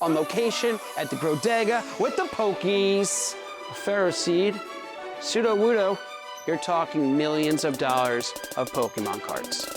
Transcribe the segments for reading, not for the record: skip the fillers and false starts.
on location at the GroDega with the Pokies. Ferroseed, Sudowoodo, you're talking millions of dollars of Pokemon cards.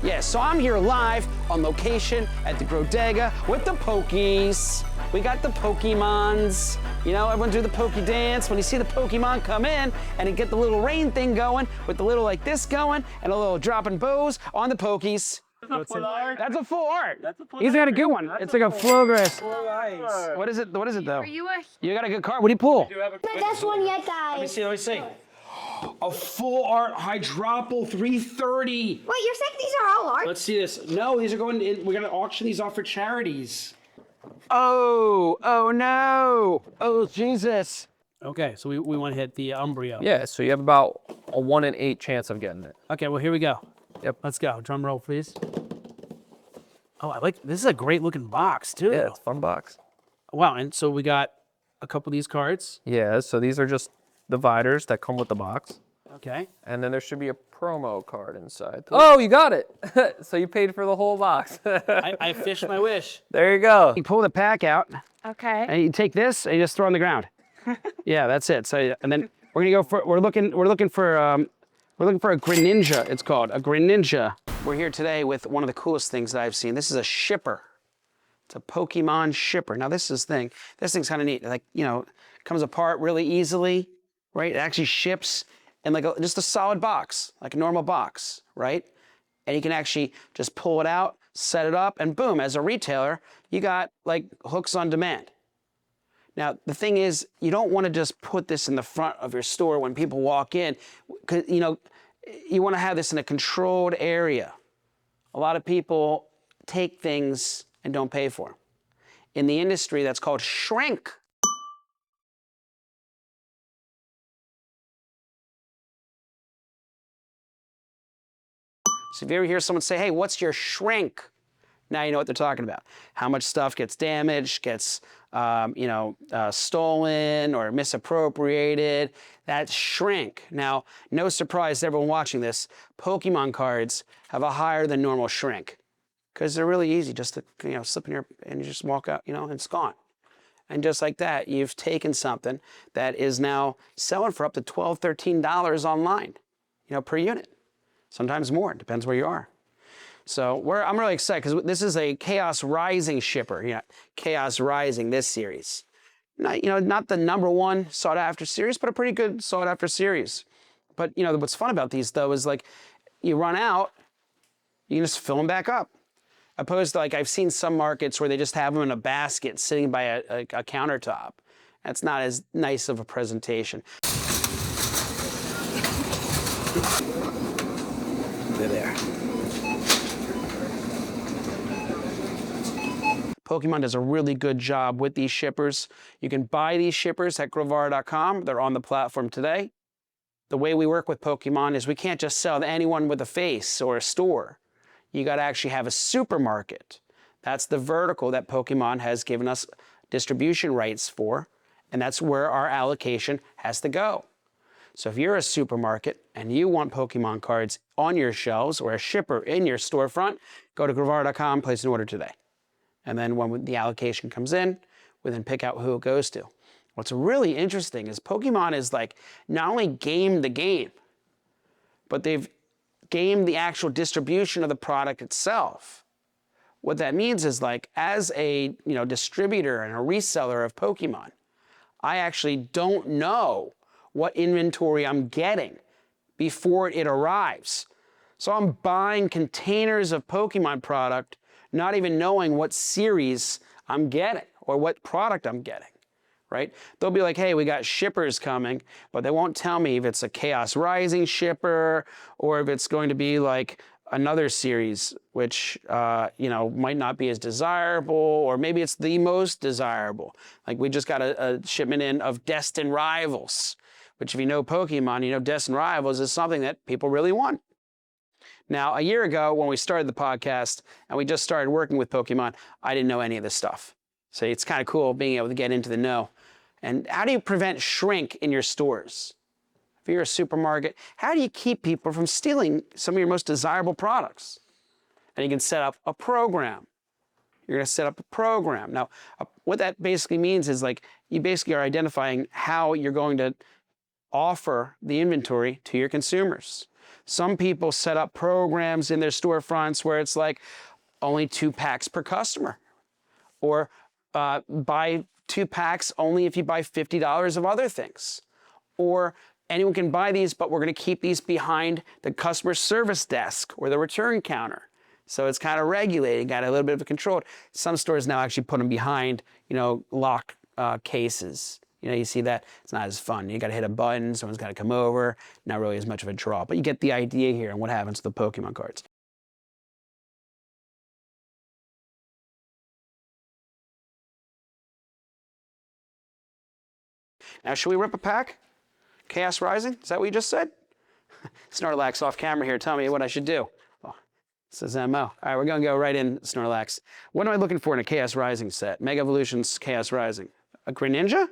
Yeah, so I'm here live on location at the GroDega with the Pokies. We got the Pokemons. You know, everyone do the Poke dance. When you see the Pokemon come in and you get the little rain thing going with the little like this going and a little dropping bows on the Pokies. That's a full art. That's a full art. He's got a good one. It's like a Flowgrass. What is it? What is it though? Are you a... You got a good card. What do you pull? Not this one yet, guys. Let me see. Let me see. A full art Hydropple 330. Wait, you're saying these are all art? Let's see this. No, these are going in. We're going to auction these off for charities. Oh no. Oh, Jesus. Okay, so we want to hit the Umbrio. Yeah, so you have about a 1 in 8 chance of getting it. Okay, well, here we go. Yep. Let's go. Drum roll, please. Oh, I like, this is a great looking box, too. Yeah, it's a fun box. Wow, and so we got a couple of these cards. Yeah, so these are just dividers that come with the box. Okay. And then there should be a promo card inside. Oh, you got it. So you paid for the whole box. I fished my wish. There you go. You pull the pack out Okay. and you take this and you just throw it on the ground. Yeah, that's it. So and then we're gonna go for we're looking for a Greninja. It's called a Greninja. We're here today with one of the coolest things that I've seen. This is a shipper. It's a Pokemon shipper. Now this thing's kind of neat. Like, you know, comes apart really easily, right? It actually ships in like just a solid box, like a normal box, right? And you can actually just pull it out, set it up, and boom, as a retailer, you got like hooks on demand. Now, the thing is, you don't want to just put this in the front of your store when people walk in, because, you know, you want to have this in a controlled area. A lot of people take things and don't pay for them. In the industry, that's called shrink. So if you ever hear someone say, hey, what's your shrink? Now you know what they're talking about. How much stuff gets damaged, gets stolen or misappropriated. That's shrink. Now, no surprise to everyone watching this, Pokemon cards have a higher than normal shrink because they're really easy just to, you know, slip in your, and you just walk out, you know, and it's gone. And just like that, you've taken something that is now selling for up to $12, $13 online, you know, per unit. Sometimes more, it depends where you are. So I'm really excited because this is a Chaos Rising shipper. You know, Chaos Rising, this series. Not the #1 sought after series, but a pretty good sought after series. But you know, what's fun about these though is like, you run out, you can just fill them back up. Opposed to like, I've seen some markets where they just have them in a basket sitting by a countertop. That's not as nice of a presentation. They're there. Pokemon does a really good job with these shippers. You can buy these shippers at Grovara.com. They're on the platform today. The way we work with Pokemon is we can't just sell to anyone with a face or a store. You got to actually have a supermarket. That's the vertical that Pokemon has given us distribution rights for, and that's where our allocation has to go. So if you're a supermarket and you want Pokemon cards on your shelves or a shipper in your storefront, go to Grovara.com, place an order today. And then when the allocation comes in, we then pick out who it goes to. What's really interesting is Pokemon is like not only gamed the game, but they've gamed the actual distribution of the product itself. What that means is like as a distributor and a reseller of Pokemon, I actually don't know what inventory I'm getting before it arrives. So I'm buying containers of Pokemon product, not even knowing what series I'm getting or what product I'm getting, right? They'll be like, hey, we got shippers coming, but they won't tell me if it's a Chaos Rising shipper or if it's going to be like another series, which might not be as desirable, or maybe it's the most desirable. Like we just got a shipment in of Destined Rivals, which if you know Pokemon, you know Destined Rivals is something that people really want. Now, a year ago when we started the podcast and we just started working with Pokemon, I didn't know any of this stuff. So it's kind of cool being able to get into the know And how do you prevent shrink in your stores? If you're a supermarket, how do you keep people from stealing some of your most desirable products? And you can set up a program. You're going to set up a program. Now, what that basically means is like you basically are identifying how you're going to offer the inventory to your consumers. Some people set up programs in their storefronts where it's like only 2 packs per customer, or buy 2 packs only if you buy $50 of other things, or anyone can buy these, but we're going to keep these behind the customer service desk or the return counter. So it's kind of regulated, got a little bit of a control. Some stores now actually put them behind, lock cases. You see that? It's not as fun. You got to hit a button, someone's got to come over. Not really as much of a draw, but you get the idea here and what happens to the Pokemon cards. Now, should we rip a pack? Chaos Rising? Is that what you just said? Snorlax off camera here. Tell me what I should do. Oh, this is MO. All right, we're going to go right in, Snorlax. What am I looking for in a Chaos Rising set? Mega Evolutions Chaos Rising. A Greninja?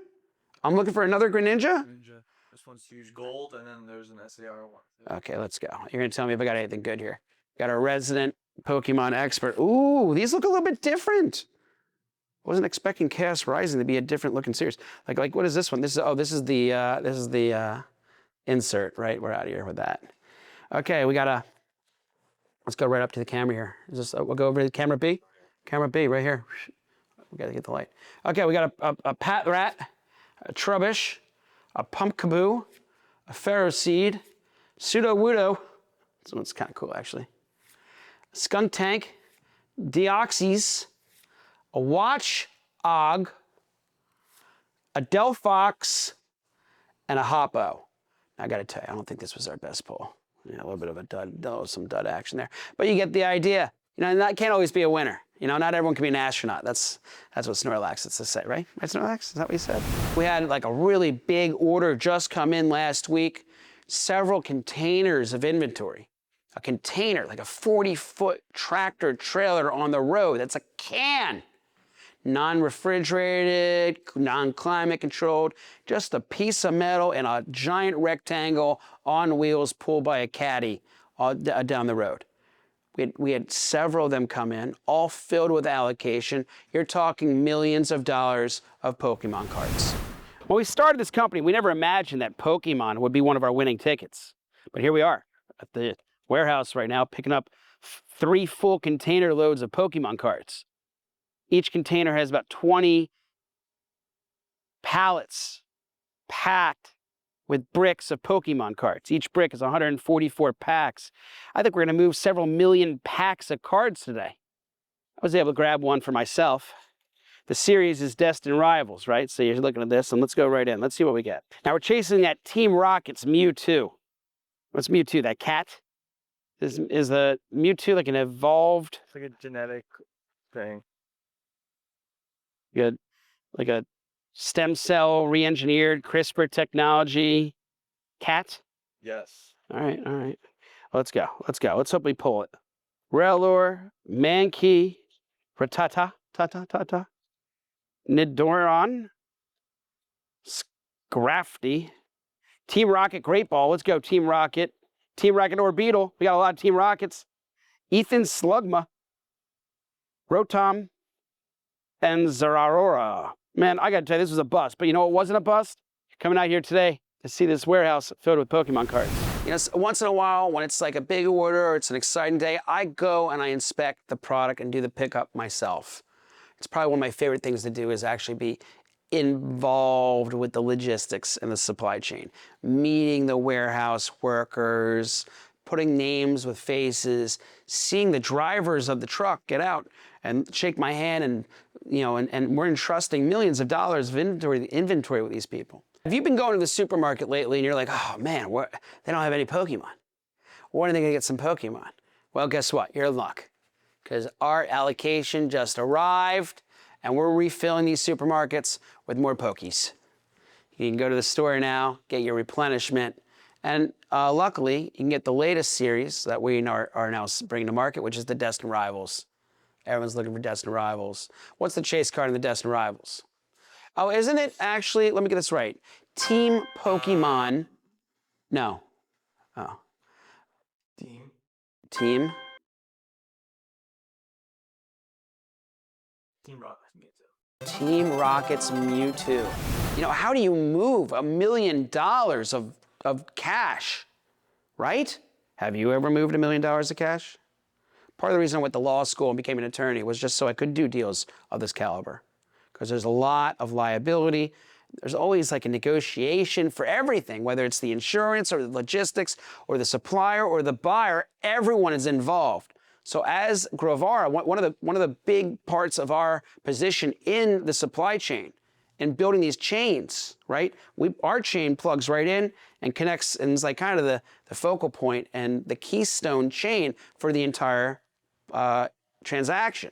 I'm looking for another Greninja? Greninja. This one's huge gold, and then there's an SAR one. Okay, let's go. You're going to tell me if I got anything good here. Got a resident Pokemon expert. Ooh, these look a little bit different. Wasn't expecting Chaos Rising to be a different looking series. Like what is this one? This is the insert, right? We're out of here with that. Okay, let's go right up to the camera here. We'll go over to camera B. Camera B right here. We gotta get the light. Okay, we got a Pat Rat, a Trubbish, a Pumpkaboo, a Ferroseed, Sudowoodo. This one's kind of cool actually. A Skunk Tank, Deoxys, a Watch Og, a Delphox, and a Hoppo. I got to tell you, I don't think this was our best pull. Yeah, a little bit of a dud, some dud action there. But you get the idea. And that can't always be a winner. Not everyone can be an astronaut. That's what Snorlax is to say, right? Right, Snorlax? Is that what you said? We had like a really big order just come in last week. Several containers of inventory. A container, like a 40-foot tractor trailer on the road. That's a can. Non-refrigerated, non-climate controlled, just a piece of metal in a giant rectangle on wheels pulled by a caddy down the road. We had several of them come in, all filled with allocation. You're talking millions of dollars of Pokemon cards. When we started this company, we never imagined that Pokemon would be one of our winning tickets. But here we are at the warehouse right now, picking up 3 full container loads of Pokemon cards. Each container has about 20 pallets packed with bricks of Pokemon cards. Each brick is 144 packs. I think we're going to move several million packs of cards today. I was able to grab one for myself. The series is Destined Rivals, right? So you're looking at this, and let's go right in. Let's see what we get. Now we're chasing that Team Rocket's Mewtwo. What's Mewtwo? That cat? Is the Mewtwo like an evolved? It's like a genetic thing. Good, like a stem cell re-engineered CRISPR technology cat? Yes. All right. Let's go. Let's hope we pull it. Rellor, Mankey, Rattata, Nidoran, Scrafty, Team Rocket, Great Ball. Let's go, Team Rocket. Team Rocket Orbeetle. We got a lot of Team Rockets. Ethan Slugma, Rotom, and Zeraora. Man, I gotta tell you, this was a bust. But you know what wasn't a bust? Coming out here today to see this warehouse filled with Pokemon cards. Once in a while, when it's like a big order or it's an exciting day, I go and I inspect the product and do the pickup myself. It's probably one of my favorite things to do is actually be involved with the logistics and the supply chain. Meeting the warehouse workers, putting names with faces, seeing the drivers of the truck get out and shake my hand, and and we're entrusting millions of dollars of inventory with these people. If you've been going to the supermarket lately and you're like, oh man, they don't have any Pokemon. When are they gonna get some Pokemon? Well, guess what? You're in luck, because our allocation just arrived and we're refilling these supermarkets with more Pokies. You can go to the store now, get your replenishment, and luckily, you can get the latest series that we are now bringing to market, which is the Destined Rivals. Everyone's looking for Destined Rivals. What's the chase card in the Destined Rivals? Oh, isn't it actually, let me get this right. Team Pokemon, no. Oh. Team Team Rocket's Mewtwo. Team Rocket's Mewtwo. You know, how do you move $1 million of cash, right? Have you ever moved $1 million of cash? Part of the reason I went to law school and became an attorney was just so I could do deals of this caliber. Because there's a lot of liability. There's always like a negotiation for everything, whether it's the insurance or the logistics or the supplier or the buyer, everyone is involved. So as Grovara, one of the big parts of our position in the supply chain, in building these chains, right? Our chain plugs right in and connects and is like kind of the focal point and the keystone chain for the entire transaction.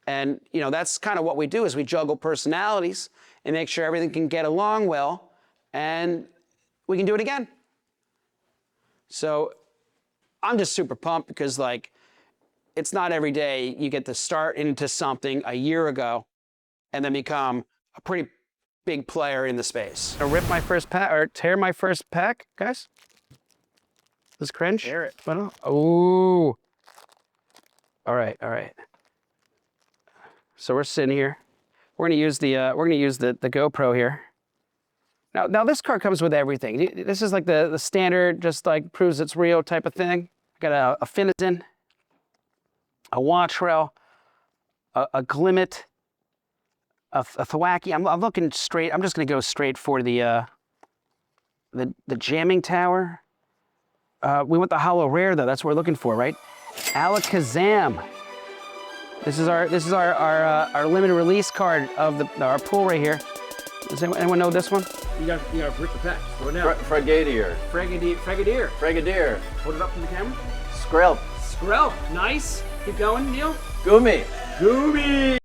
And you know, that's kind of what we do is we juggle personalities and make sure everything can get along well and we can do it again. So I'm just super pumped because like, it's not every day you get to start into something a year ago and then become a pretty big player in the space. I rip my first pack or tear my first pack, guys. This cringe? Tear it. Oh. All right, all right. So we're sitting here. We're gonna use the GoPro here. Now this card comes with everything. This is like the standard, just like proves it's real type of thing. Got a Finizen, a watch rail, a Glimmet, a Thwacky. I'm looking straight. I'm just gonna go straight for the jamming tower. We want the hollow rare though. That's what we're looking for, right? Alakazam. This is our limited release card of our pool right here. Does anyone know this one? You got to rip the pack. Throw it down. Fragadier. Fragadier. Fragadier. Hold it up to the camera. Skrelp. Skrelp. Nice. Keep going, Neil. Gumi. Goomy.